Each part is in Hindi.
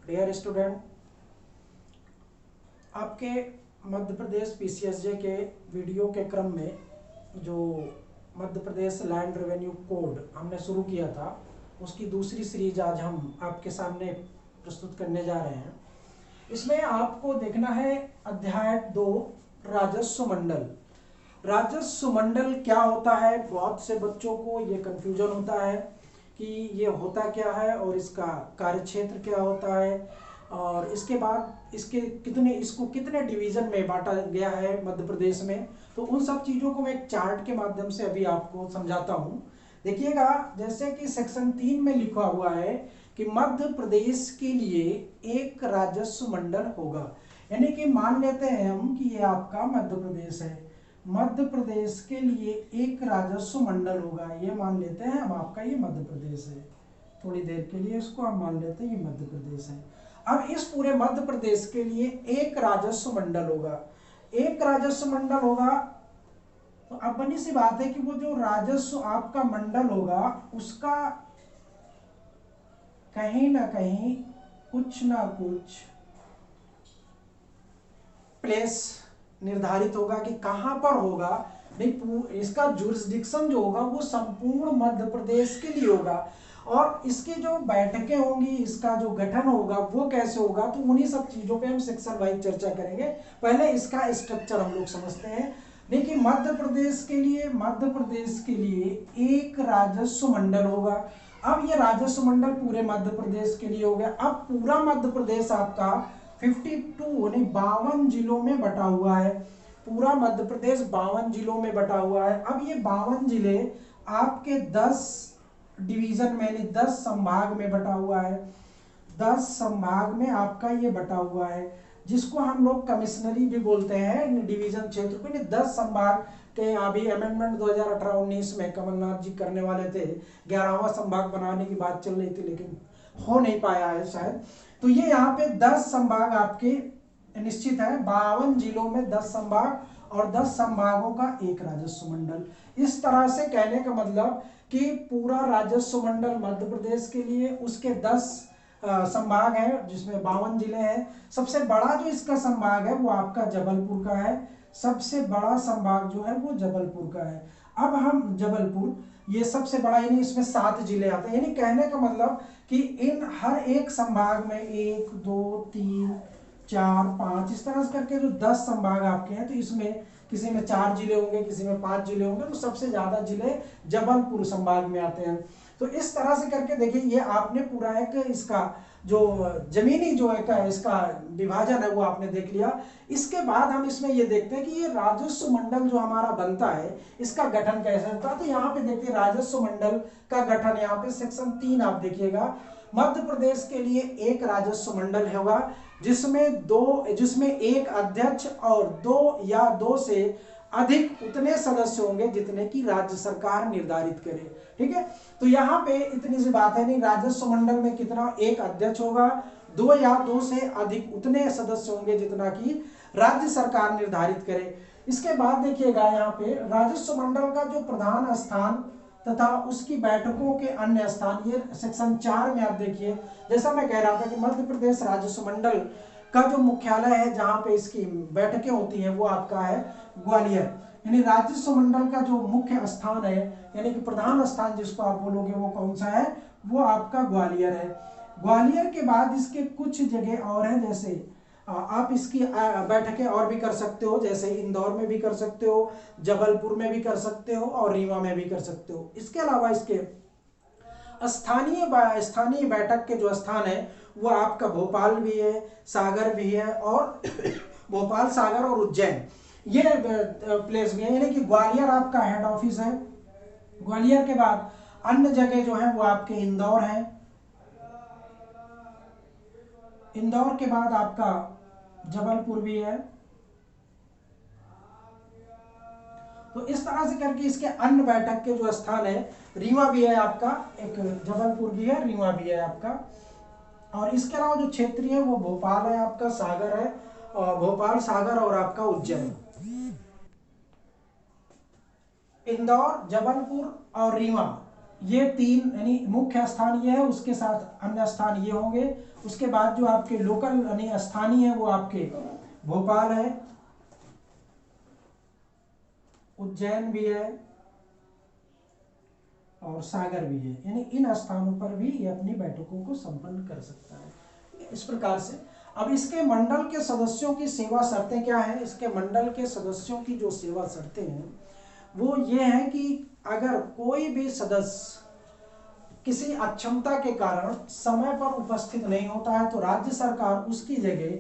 डियर स्टूडेंट, आपके मध्य प्रदेश पीसीएसजे के वीडियो के क्रम में जो Madhya Pradesh land revenue code हमने शुरू किया था, उसकी दूसरी सीरीज आज हम आपके सामने प्रस्तुत करने जा रहे हैं। इसमें आपको देखना है अध्याय 2 राजस्व मंडल। राजस्व मंडल क्या होता है? बहुत से बच्चों को ये कंफ्यूजन होता है कि ये होता क्या है और इसका कार्यक्षेत्र क्या होता है, और इसके बाद इसको कितने डिवीजन में बांटा गया है मध्य प्रदेश में। तो उन सब चीज़ों को मैं एक चार्ट के माध्यम से अभी आपको समझाता हूँ। देखिएगा, जैसे कि सेक्शन 3 में लिखा हुआ है कि मध्य प्रदेश के लिए एक राजस्व मंडल होगा। यानी कि मान लेते हैं हम कि ये आपका मध्य प्रदेश है, मध्य प्रदेश के लिए एक राजस्व मंडल होगा। ये मान लेते हैं हम आपका ये मध्य प्रदेश है, थोड़ी देर के लिए इसको हम मान लेते हैं ये मध्य प्रदेश है। अब इस पूरे मध्य प्रदेश के लिए एक राजस्व मंडल होगा। एक राजस्व मंडल होगा तो अब बनी सी बात है कि वो जो राजस्व आपका मंडल होगा उसका कहीं ना कहीं कुछ ना कुछ प्लेस निर्धारित होगा कि कहां पर होगा। नहीं, इसका जुरिस्डिक्शन जो होगा वो संपूर्ण मध्य प्रदेश के लिए होगा, और इसकी जो बैठकें होंगी, इसका जो गठन होगा वो कैसे होगा, तो उन्हीं सब चीजों पे हम सेक्शन वाइज चर्चा करेंगे। पहले इसका स्ट्रक्चर हम लोग समझते हैं। देखिए, मध्य प्रदेश के लिए एक राजस्व मंडल होगा। अब ये राजस्व मंडल पूरे मध्य प्रदेश के लिए हो गया। अब पूरा मध्य प्रदेश आपका 52 जिलों में बटा हुआ है। पूरा मध्य प्रदेश 52 जिलों में बटा हुआ है। अब ये 52 जिले आपके 10 डिवीजन में, यानी 10 संभाग में बटा हुआ है। 10 संभाग में आपका ये बटा हुआ है, जिसको हम लोग कमिश्नरी भी बोलते हैं डिवीजन क्षेत्र को। 10 संभाग के अभी अमेंडमेंट 2018-19 में कमलनाथ जी करने वाले थे, 11वां संभाग बनाने की बात चल रही थी, लेकिन हो नहीं पाया है शायद। तो ये यहाँ पे 10 संभाग आपके निश्चित है। 52 जिलों में 10 संभाग और 10 संभागों का एक राजस्व मंडल। इस तरह से कहने का मतलब कि पूरा राजस्व मंडल मध्य प्रदेश के लिए, उसके 10 संभाग हैं जिसमें 52 जिले हैं। सबसे बड़ा जो इसका संभाग है वो आपका जबलपुर का है। सबसे बड़ा संभाग जो है वो जबलपुर का है। अब हम जबलपुर, ये सबसे बड़ा, यानी इसमें 7 जिले आते हैं। यानी कहने का मतलब कि इन हर एक संभाग में 1 2 3 4 5 इस तरह से करके जो 10 संभाग आपके हैं, तो इसमें किसी में 4 जिले होंगे, किसी में 5 जिले होंगे। तो सबसे ज्यादा जिले जबलपुर संभाग में आते हैं। तो इस तरह से करके देखिए, ये आपने पूरा एक इसका जो जमीनी जो है इसका विभाजन है वो आपने देख लिया। इसके बाद हम इसमें ये देखते हैं कि ये राजस्व मंडल जो हमारा बनता है इसका गठन कैसे होता है। तो यहाँ पे देखिए राजस्व मंडल का गठन, यहाँ पे सेक्शन 3 आप देखिएगा। मध्य प्रदेश के लिए एक राजस्व मंडल होगा जिसमें एक अध्यक्ष और 2 या 2 से अधिक उतने सदस्य होंगे जितने की राज्य सरकार निर्धारित करे। ठीक है, तो यहाँ पे इतनी सी बात है। नहीं, राजस्व मंडल में कितना, एक अध्यक्ष होगा, 2 या 2 से अधिक उतने सदस्य होंगे जितना की राज्य सरकार निर्धारित करे। इसके बाद देखिएगा यहाँ पे राजस्व मंडल का जो प्रधान स्थान तथा उसकी बैठकों के अन्य स्थान, ये सेक्शन 4 में आप देखिए। जैसा मैं कह रहा था कि मध्य प्रदेश राजस्व मंडल का जो मुख्यालय है, जहां पे इसकी बैठकें होती हैं, वो आपका है ग्वालियर। यानी राजस्व मंडल का जो मुख्य स्थान है, यानी कि प्रधान स्थान जिसको आप बोलोगे, वो कौन सा है? वो आपका ग्वालियर है। ग्वालियर के बाद इसके कुछ जगह और हैं, जैसे आप इसकी बैठकें और भी कर सकते हो, जैसे इंदौर में भी कर सकते हो, जबलपुर में भी कर सकते हो और रीवा में भी कर सकते हो। इसके अलावा इसके स्थानीय बैठक के जो स्थान है वो आपका भोपाल भी है, सागर भी है, और भोपाल, सागर और उज्जैन ये प्लेस भी है। यानी कि ग्वालियर आपका हेड ऑफिस है। ग्वालियर के बाद अन्य जगह जो है वो आपके इंदौर है। इंदौर के बाद आपका जबलपुर भी है। तो इस तरह से करके इसके अन्य बैठक के जो स्थान है, रीवा भी है आपका, एक जबलपुर भी है, रीवा भी है आपका। और इसके अलावा जो क्षेत्रीय है वो भोपाल है आपका, सागर है, और भोपाल, सागर और आपका उज्जैन। इंदौर, जबलपुर और रीवा, ये तीन यानी मुख्य स्थान ये है, उसके साथ अन्य स्थान ये होंगे। उसके बाद जो आपके लोकल यानी स्थानीय है वो आपके भोपाल है, उज्जैन भी है और सागर भी है, यानी इन स्थानों पर भी ये अपनी बैठकों को संपन्न कर सकता है। इस प्रकार से अब इसके मंडल के सदस्यों की सेवा शर्तें क्या हैं? इसके मंडल के सदस्यों की जो सेवा शर्तें हैं वो ये हैं कि अगर कोई भी सदस्य किसी अक्षमता के कारण समय पर उपस्थित नहीं होता है तो राज्य सरकार उसकी जगह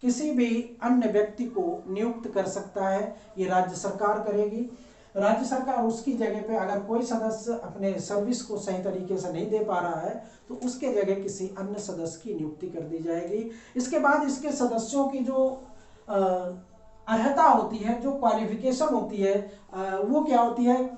किसी भी अन्य व्यक्ति को नियुक्त कर सकता है, ये राज्य सरकार करेगी। राज्य सरकार उसकी जगह पे अगर कोई सदस्य अपने सर्विस को सही तरीके से नहीं दे पा रहा है तो उसके जगह किसी अन्य सदस्य की नियुक्ति कर दी जाएगी। इसके बाद इसके सदस्यों की जो अर्हता होती है, जो क्वालिफिकेशन होती है, वो क्या होती है?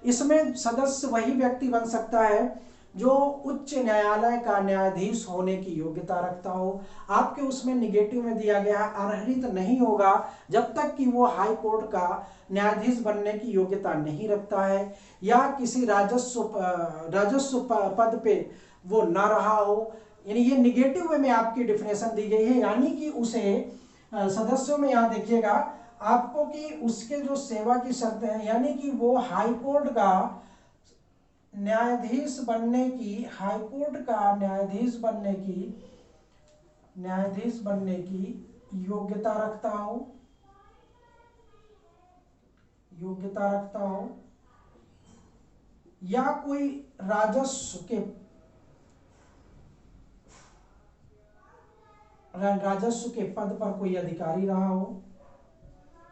इसमें सदस्य वही व्यक्ति बन सकता है जो उच्च न्यायालय का न्यायाधीश होने की योग्यता रखता हो। आपके उसमें निगेटिव में दिया गया है अर्हित नहीं होगा जब तक कि वो हाई कोर्ट का न्यायाधीश बनने की योग्यता नहीं रखता है या किसी राजस्व पद पे वो ना रहा हो, यानी ये निगेटिव वे में आपकी डिफिनेशन दी गई है। यानी कि उसे सदस्यों में यहाँ देखिएगा आपको कि उसके जो सेवा की शर्तें हैं, यानी कि वो हाई कोर्ट का न्यायाधीश बनने की, हाई कोर्ट का न्यायाधीश बनने की योग्यता रखता हो या कोई राजस्व के पद पर कोई अधिकारी रहा हो,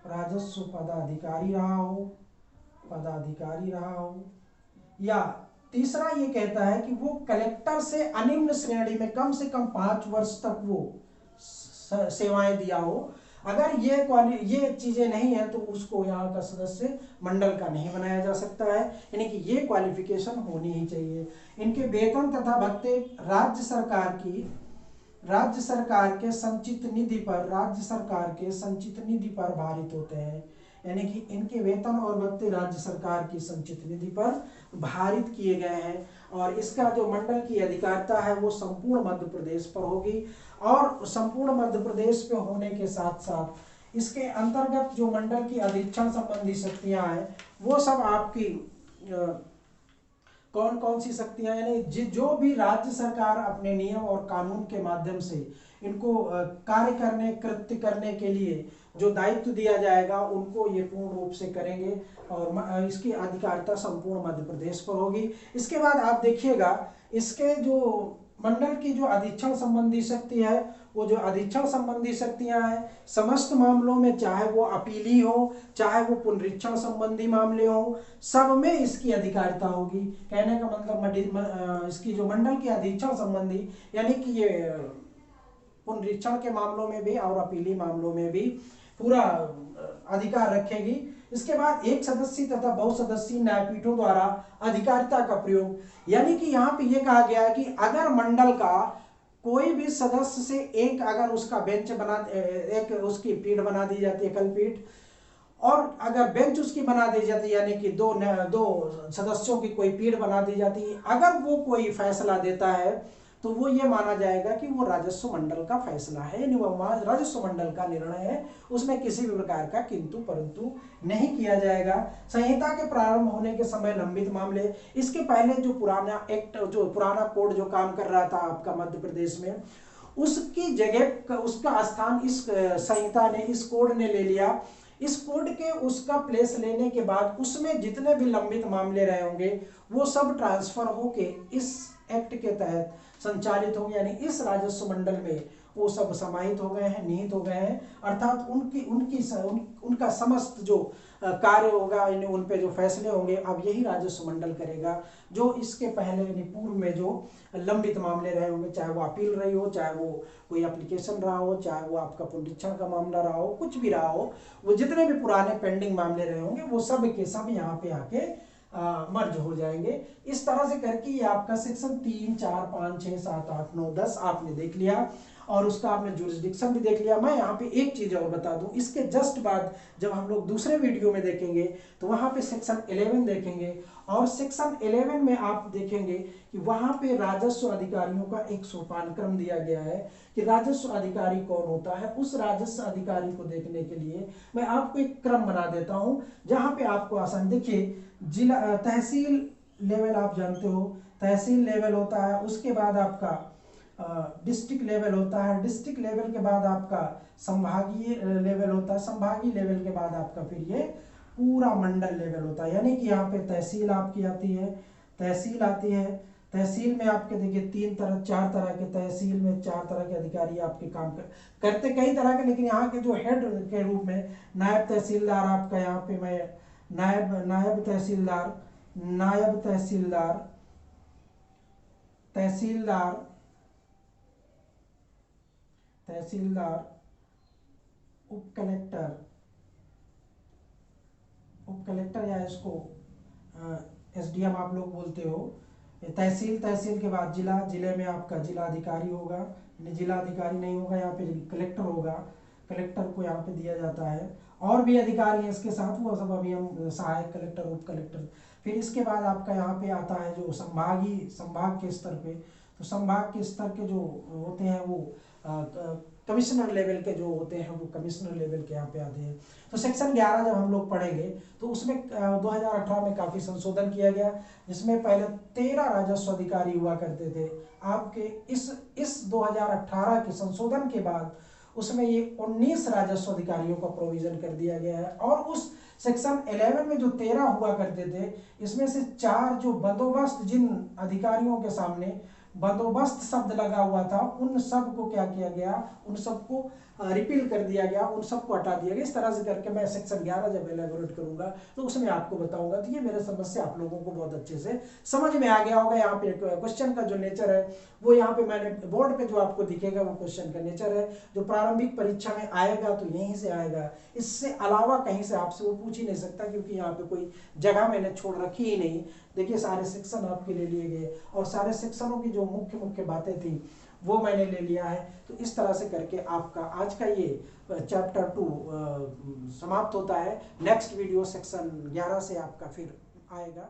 राजस्व पदाधिकारी रहा हो, या तीसरा ये कहता है कि वो कलेक्टर से अनिम्न श्रेणी में कम से कम 5 वर्ष तक वो सेवाएं दिया हो। अगर ये चीजें नहीं है तो उसको यहाँ का सदस्य मंडल का नहीं बनाया जा सकता है, यानी कि ये क्वालिफिकेशन होनी ही चाहिए। इनके वेतन तथा भत्ते राज्य सरकार के संचित निधि पर भारित होते हैं, यानी कि इनके वेतन और भत्ते राज्य सरकार की संचित निधि पर भारित किए गए हैं। और इसका जो मंडल की अधिकारिता है वो संपूर्ण मध्य प्रदेश पर होगी, और संपूर्ण मध्य प्रदेश पे होने के साथ साथ इसके अंतर्गत जो मंडल की अधीक्षण संबंधी शक्तियां हैं वो सब आपकी कौन कौन सी शक्तियां, यानी जो भी राज्य सरकार अपने नियम और कानून के माध्यम से इनको कृत्य करने के लिए जो दायित्व दिया जाएगा उनको ये पूर्ण रूप से करेंगे, और इसकी अधिकारिता संपूर्ण मध्य प्रदेश पर होगी। इसके बाद आप देखिएगा इसके जो मंडल की जो अधीक्षण संबंधी शक्ति है, वो जो अधीक्षण संबंधी शक्तियां हैं समस्त मामलों में, चाहे वो अपीली हो चाहे वो पुनरीक्षण संबंधी मामले हो, सब में इसकी अधिकारिता होगी। कहने का मतलब इसकी जो मंडल की अधीक्षण संबंधी, यानी कि ये पुनरीक्षण के मामलों में भी और अपीली मामलों में भी पूरा अधिकार रखेगी। इसके बाद एक सदस्यीय तथा बहुसदस्यीय न्यायपीठों द्वारा अधिकारिता का प्रयोग, यानी कि यहाँ पे ये कहा गया है कि अगर मंडल का कोई भी सदस्य से एक अगर उसका बेंच एक उसकी पीठ बना दी जाती है, कलपीठ, और अगर बेंच उसकी बना दी जाती है यानी कि दो सदस्यों की कोई पीठ बना दी जाती है, अगर वो कोई फैसला देता है तो वो ये माना जाएगा कि वो राजस्व मंडल का फैसला है, राजस्व मंडल का निर्णय है, उसमें किसी भी प्रकार का किंतु परंतु नहीं किया जाएगा। संहिता के प्रारंभ होने के समय लंबित मामले, इसके पहले जो पुराना कोड जो काम कर रहा था आपका मध्य प्रदेश में, उसकी जगह उसका स्थान इस संहिता ने, इस कोड ने ले लिया। इस कोड के उसका प्लेस लेने के बाद उसमें जितने भी लंबित मामले रहे होंगे वो सब ट्रांसफर होके इस एक्ट के तहत संचालित होंगे, यानी इस राजस्व मंडल में वो सब समाहित हो गए हैं, निहित हो गए हैं, अर्थात उनका समस्त जो कार्य होगा, उन पे जो फैसले होंगे अब यही राजस्व मंडल करेगा। जो इसके पहले यानी पूर्व में जो लंबित मामले रहे होंगे, चाहे वो अपील रही हो, चाहे वो कोई एप्लीकेशन रहा हो, चाहे वो आपका पुनरीक्षण का मामला रहा हो, कुछ भी रहा हो, वो जितने भी पुराने पेंडिंग मामले रहे होंगे वो सब के सब यहाँ पे आके मर्ज हो जाएंगे। इस तरह से करके ये आपका सेक्शन 3, 4, 5, 6, 7, 8, 9, 10 आपने देख लिया। और उसका आपने जुरिस्डिक्शन भी देख लिया। मैं यहाँ पे एक चीज़ और बता दूं, इसके जस्ट बाद जब हम लोग दूसरे वीडियो में देखेंगे तो वहाँ पे सेक्शन 11 देखेंगे, और सेक्शन 11 में आप देखेंगे कि वहाँ पे राजस्व अधिकारियों का एक सोपान क्रम दिया गया है कि राजस्व अधिकारी कौन होता है। उस राजस्व अधिकारी को देखने के लिए मैं आपको एक क्रम बना देता हूँ, जहाँ पे आपको आसान, देखिए जिला तहसील लेवल आप जानते हो, तहसील लेवल होता है, उसके बाद आपका डिस्ट्रिक्ट लेवल होता है, डिस्ट्रिक्ट लेवल के बाद आपका संभागीय लेवल होता है, संभागीय लेवल के बाद आपका फिर ये पूरा मंडल लेवल होता है। यानी कि यहाँ पे तहसील आपकी आती है, तहसील आती है, तहसील में आपके देखिए चार तरह के, तहसील में 4 तरह के अधिकारी आपके काम करते कई तरह के, लेकिन यहाँ के जो हेड के रूप में नायब तहसीलदार आपका, यहाँ पे मैं नायब तहसीलदार, नायब तहसीलदार, तहसीलदार, तहसीलदार, उप कलेक्टर, उप कलेक्टर या इसको एसडीएम आप लोग बोलते हो, तहसील, तहसील के बाद जिला, जिले में आपका जिला अधिकारी होगा, जिला अधिकारी नहीं होगा, यहाँ पे कलेक्टर होगा, कलेक्टर को यहाँ पे दिया जाता है, और भी अधिकारी हैं इसके साथ, वो सब अभी हम सहायक कलेक्टर, उप कलेक्टर। फिर इसके बाद आपका यहाँ पे आता है जो संभाग के स्तर पे, तो संभाग के स्तर के जो होते हैं वो कमिश्नर लेवल के जो होते हैं वो कमिश्नर लेवल के यहाँ पे आते हैं। तो सेक्शन 11 जब हम लोग पढ़ेंगे तो उसमें 2018 में काफ़ी संशोधन किया गया, जिसमें पहले 13 राजस्व अधिकारी हुआ करते थे। आपके इस 2018 के संशोधन के बाद उसमें ये 19 राजस्व अधिकारियों का प्रोविजन कर दिया गया है, और उस सेक्शन 11 में जो 13 हुआ करते थे, इसमें से 4 जो बंदोबस्त, जिन अधिकारियों के सामने बंदोबस्त शब्द लगा हुआ था, उन सब को क्या किया गया, उन सबको रिपील कर दिया गया, उन सबको हटा दिया गया। इस तरह से करके मैं सेक्शन 11 जब एलेबोरेट करूंगा तो उसमें आपको बताऊंगा। तो ये मेरे समस्या आप लोगों को बहुत अच्छे से समझ में आ गया होगा। यहाँ पे क्वेश्चन का जो नेचर है वो यहाँ पे मैंने बोर्ड पे जो आपको दिखेगा वो क्वेश्चन का नेचर है, जो प्रारंभिक परीक्षा में आएगा तो यहीं से आएगा, इससे अलावा कहीं से आपसे वो पूछ ही नहीं सकता, क्योंकि यहाँ पे कोई जगह मैंने छोड़ रखी ही नहीं। देखिए सारे सेक्शन आपके ले लिए गए, और सारे सेक्शनों की जो मुख्य मुख्य बातें थी वो मैंने ले लिया है। तो इस तरह से करके आपका आज का ये चैप्टर 2 समाप्त होता है। नेक्स्ट वीडियो सेक्शन 11 से आपका फिर आएगा।